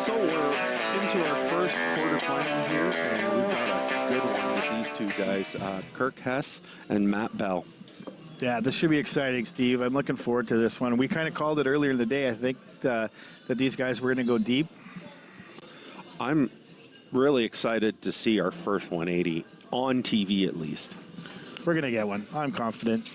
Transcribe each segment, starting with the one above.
So we're into our first quarterfinal here, and we've got a good one with these two guys, Kirk Hess and Matt Bell. Yeah, this should be exciting, Steve. I'm looking forward to this one. We kind of called it earlier in the day. I think that these guys were going to go deep. I'm really excited to see our first 180 on TV at least. We're going to get one. I'm confident.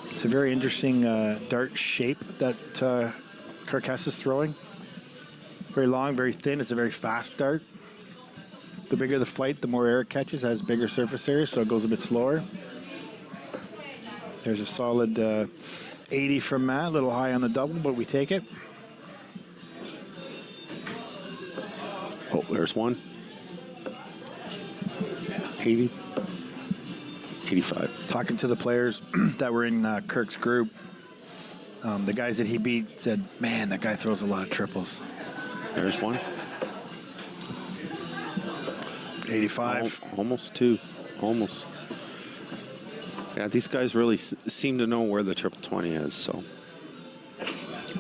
It's a very interesting dart shape that Kirk Hess is throwing. Very long, very thin. It's a very fast dart. The bigger the flight, the more air it catches. It has bigger surface area, so it goes a bit slower. There's a solid 80 from Matt. A little high on the double, but we take it. Oh, there's one. 80. 85. Talking to the players that were in Kirk's group, the guys that he beat said, man, that guy throws a lot of triples. There's one. 85. Almost two. Almost. Yeah, these guys really seem to know where the triple 20 is, so.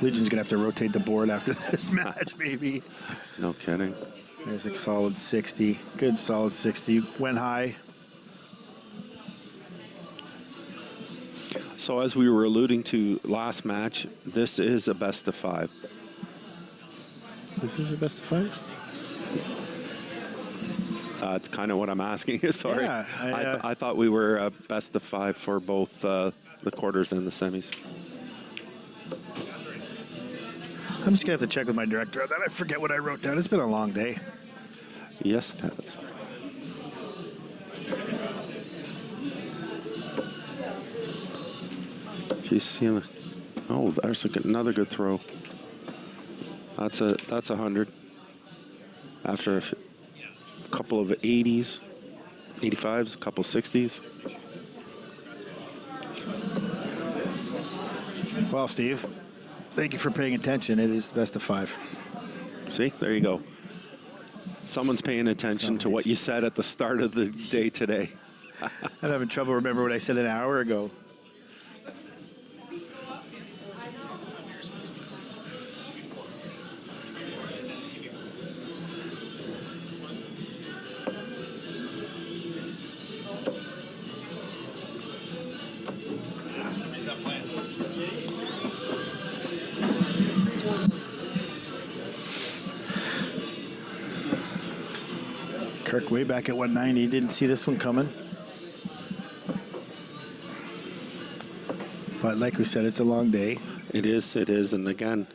Legion's going to have to rotate the board after this match, maybe. No kidding. There's a solid 60. Good solid 60. Went high. So as we were alluding to last match, this is a best of 5. This is a best of 5? It's kind of what I'm asking you. Sorry. Yeah, I thought we were best of 5 for both the quarters and the semis. I'm just going to have to check with my director on that. I forget what I wrote down. It's been a long day. Yes, it has. She's seeing it. Oh, there's another good throw. That's a 100. After a couple of 80s, 85s, a couple 60s. Well, Steve, thank you for paying attention. It is best of 5. See, there you go. Someone's paying attention to what you said at the start of the day today. I'm having trouble remembering what I said an hour ago. Kirk way back at 190. Didn't see this one coming. But like we said, it's a long day. It is. And again,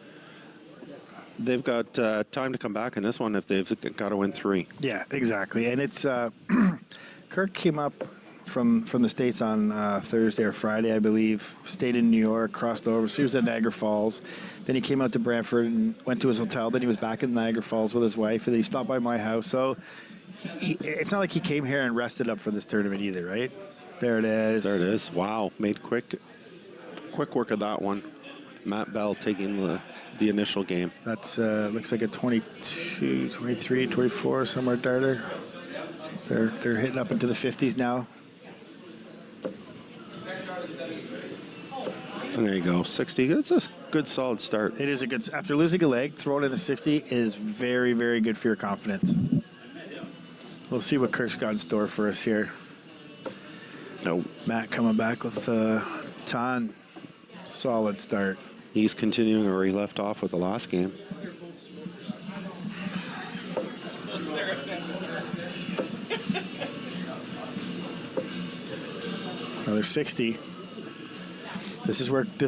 they've got time to come back in this one if they've got to win 3. Yeah, exactly. And it's Kirk came up from the States on Thursday or Friday, I believe. Stayed in New York, crossed over. So he was at Niagara Falls. Then he came out to Brantford and went to his hotel. Then he was back in Niagara Falls with his wife. And then he stopped by my house. So it's not like he came here and rested up for this tournament either, right? There it is. There it is. Wow. Made quick work of that one. Matt Bell taking the initial game. That's looks like a 22, 23, 24, somewhere darter. They're hitting up into the 50s now. And there you go. 60. It's a good solid start. It is a good. After losing a leg, throwing in a 60 is very, very good for your confidence. We'll see what Kirk's got in store for us here. No. Matt coming back with a ton. Solid start. He's continuing where he left off with the last game. Another 60. This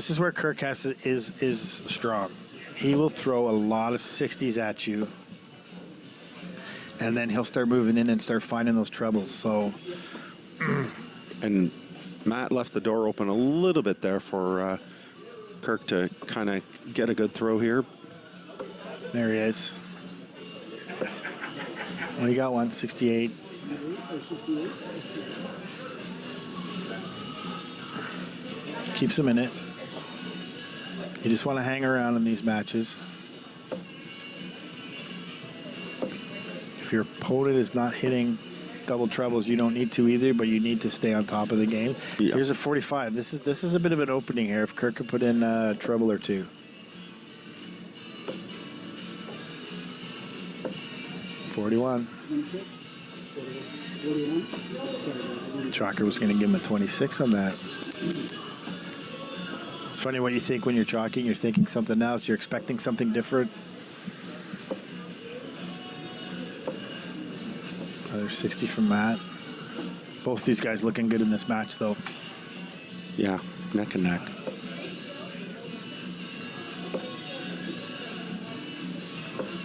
is where Kirk Hess is strong. He will throw a lot of 60s at you. And then he'll start moving in and start finding those trebles. So, and Matt left the door open a little bit there for Kirk to kind of get a good throw here. There he is. Well, he got one, 68. Keeps him in it. You just want to hang around in these matches. If your opponent is not hitting double trebles, you don't need to either, but you need to stay on top of the game. Yeah. Here's a 45. This is a bit of an opening here. If Kirk could put in a treble or two. 41. Chalker was going to give him a 26 on that. It's funny what you think when you're chalking. You're thinking something else. You're expecting something different. Another 60 from Matt. Both these guys looking good in this match, though. Yeah, neck and neck.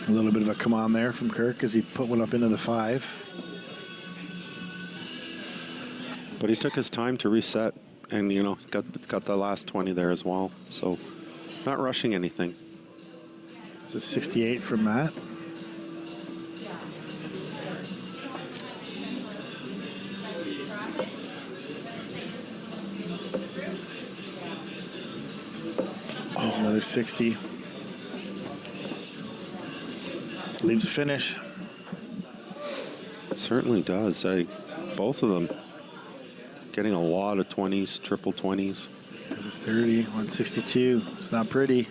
A little bit of a come on there from Kirk as he put one up into the 5. But he took his time to reset, and got the last 20 there as well. So, not rushing anything. This is 68 from Matt. There's another 60. Leaves a finish. It certainly does. Both of them getting a lot of 20s, triple 20s. There's a 30, 162. It's not pretty.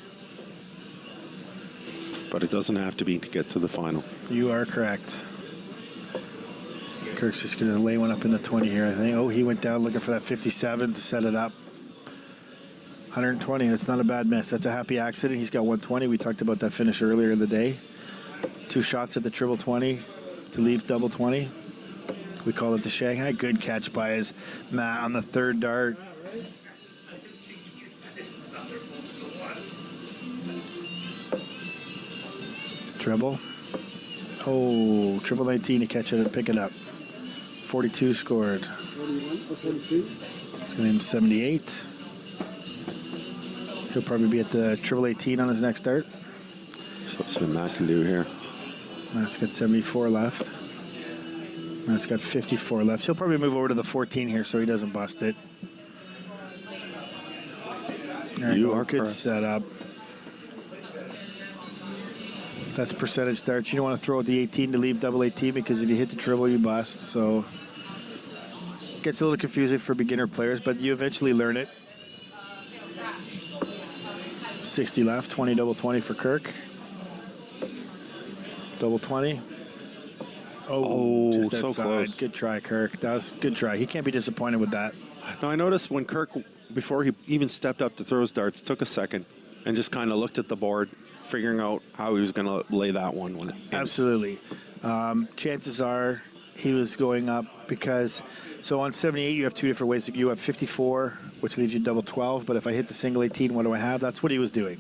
But it doesn't have to be to get to the final. You are correct. Kirk's just going to lay one up in the 20 here, I think. Oh, he went down looking for that 57 to set it up. 120. That's not a bad miss. That's a happy accident. He's got 120. We talked about that finish earlier in the day. 2 shots at the triple 20 to leave double 20. We call it the Shanghai. Good catch by his Matt on the 3rd dart. Treble. Oh, triple 19 to catch it and pick it up. 42 scored. His name's 78. He'll probably be at the triple 18 on his next start. So what Matt can do here. Matt's got 74 left. Matt's got 54 left. He'll probably move over to the 14 here so he doesn't bust it. There you go. Good setup. That's percentage starts. You don't want to throw at the 18 to leave double 18 because if you hit the triple, you bust. So gets a little confusing for beginner players, but you eventually learn it. 60 left, 20 double 20 for Kirk. Double 20. Oh, just outside. So close. Good try, Kirk. That was a good try. He can't be disappointed with that. Now, I noticed when Kirk, before he even stepped up to throw his darts, took a second and just kind of looked at the board, figuring out how he was going to lay that one. Absolutely. Chances are he was going up because, so on 78, you have 2 different ways. You have 54, which leaves you double 12, but if I hit the single 18, what do I have? That's what he was doing.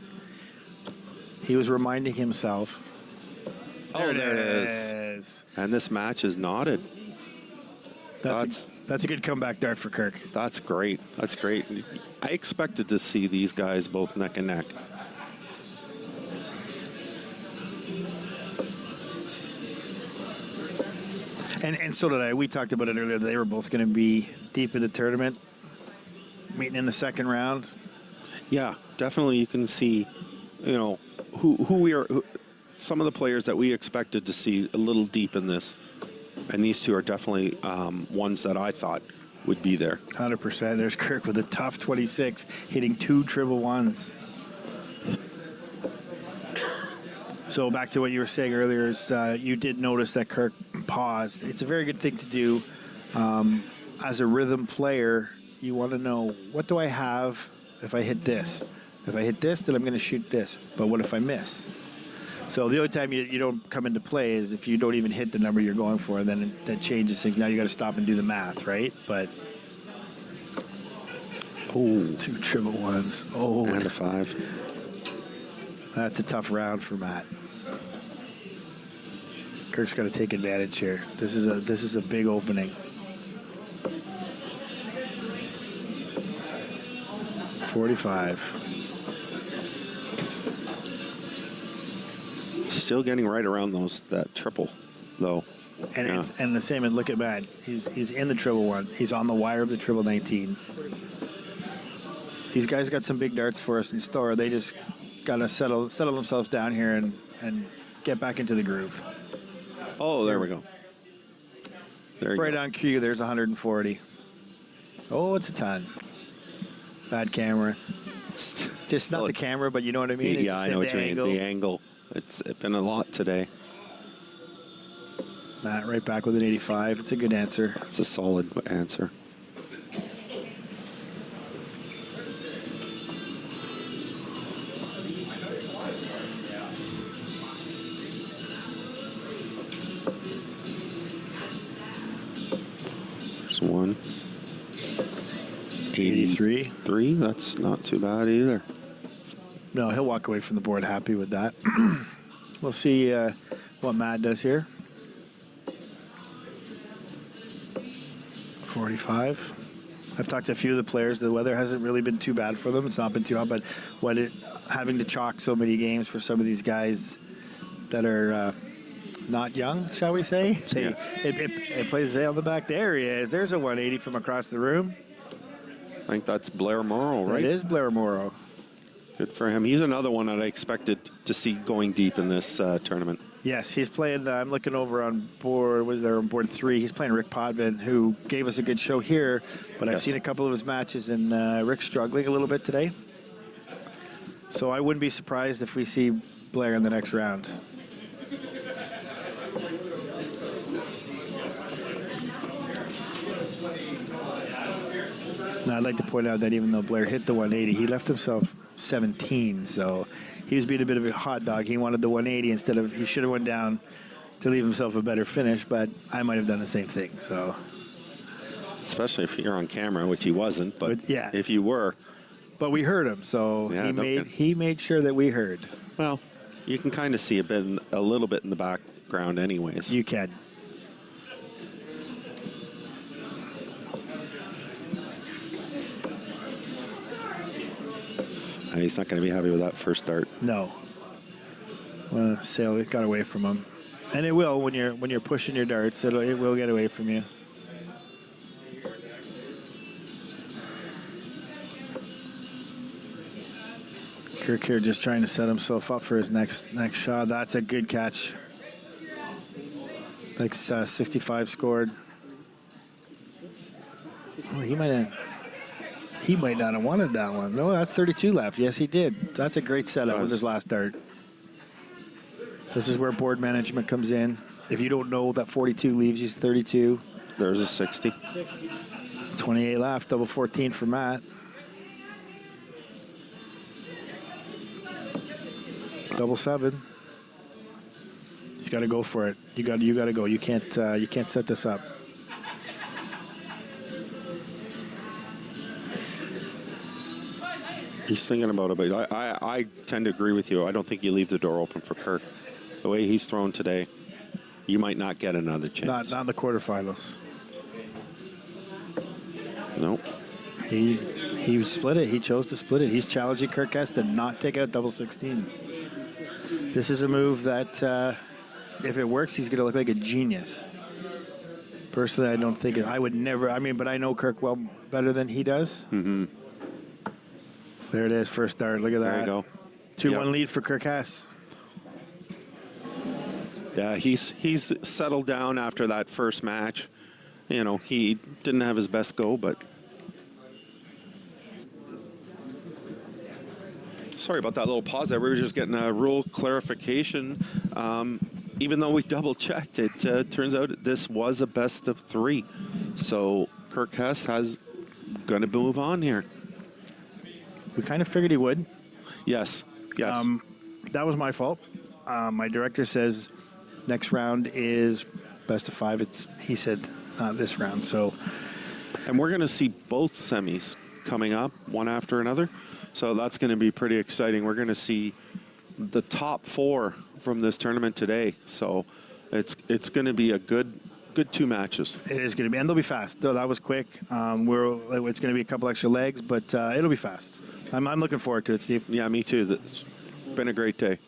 He was reminding himself. There it is. And this match is knotted. That's a good comeback dart for Kirk. That's great. That's great. I expected to see these guys both neck and neck. And so did I. We talked about it earlier. They were both going to be deep in the tournament, meeting in the second round. Yeah, definitely. You can see, who we are. Some of the players that we expected to see a little deep in this, and these two are definitely ones that I thought would be there. 100%. There's Kirk with a tough 26, hitting 2 triple ones. So back to what you were saying earlier is you did notice that Kirk paused. It's a very good thing to do. As a rhythm player, you want to know, what do I have if I hit this? If I hit this, then I'm going to shoot this. But what if I miss? So the only time you don't come into play is if you don't even hit the number you're going for, then that changes things. Now you got to stop and do the math, right? But 2 triple ones. Oh, and a 5. That's a tough round for Matt. Kirk's got to take advantage here. This is a big opening. 45. Still getting right around that triple, though. And yeah. And the same. And look at Matt. He's in the triple one. He's on the wire of the triple 19. These guys got some big darts for us in store. They just got to settle themselves down here and get back into the groove. Oh, there we go. There you right go. On cue. There's 140. Oh, it's a ton. Bad camera. Just not the camera, but you know what I mean. Yeah, I know what you mean. The angle. It's been a lot today. Matt, right back with an 85. It's a good answer. That's a solid answer. There's one. 83. 3. That's not too bad either. No, he'll walk away from the board happy with that. We'll see what Matt does here. 45. I've talked to a few of the players. The weather hasn't really been too bad for them. It's not been too hot, but having to chalk so many games for some of these guys that are not young, shall we say? It plays on the back. There he is. There's a 180 from across the room. I think that's Blair Morrow, right? It is Blair Morrow. Good for him. He's another one that I expected to see going deep in this tournament. Yes, he's playing. I'm looking over on board. Was there on board 3? He's playing Rick Podvin, who gave us a good show here. But I've seen a couple of his matches, and Rick's struggling a little bit today. So I wouldn't be surprised if we see Blair in the next round. Now, I'd like to point out that even though Blair hit the 180, he left himself 17. So he was being a bit of a hot dog. He wanted the 180 instead of, he should have went down to leave himself a better finish, but I might have done the same thing. So, especially if you're on camera, which he wasn't, but yeah, if you were. But we heard him, so he made sure that we heard. Well, you can kind of see a little bit in the background anyways. You can. He's not going to be happy with that first dart. No. Well, sail it got away from him, and it will when you're pushing your darts. It will get away from you. Kirk here just trying to set himself up for his next shot. That's a good catch. Like 65 scored. Oh, he might not have wanted that one. No, that's 32 left. Yes, he did. That's a great setup with his last dart. This is where board management comes in. If you don't know that 42 leaves you 32. There's a 60. 28 left. Double 14 for Matt. Double 7. He's got to go for it. You got to go. You can't set this up. He's thinking about it, but I tend to agree with you. I don't think you leave the door open for Kirk. The way he's thrown today, you might not get another chance. Not in the quarterfinals. Nope. He split it. He chose to split it. He's challenging Kirk Hess to not take out double 16. This is a move that, if it works, he's going to look like a genius. Personally, I don't think I would never. I mean, but I know Kirk well better than he does. Mm-hmm. There it is, first dart. Look at that. There you go. 2-1 lead for Kirk Hess. Yeah, he's settled down after that first match. You know, he didn't have his best go, but sorry about that little pause there. We were just getting a rule clarification. Even though we double-checked, it turns out this was a best of 3. So Kirk Hess has going to move on here. We kind of figured he would. Yes. That was my fault. My director says next round is best of 5. He said not this round. So, and we're going to see both semis coming up, one after another. So that's going to be pretty exciting. We're going to see the top 4 from this tournament today. So it's going to be a good 2 matches. It is going to be, and they'll be fast. Though that was quick. It's going to be a couple extra legs, but it'll be fast. I'm looking forward to it, Steve. Yeah, me too. It's been a great day.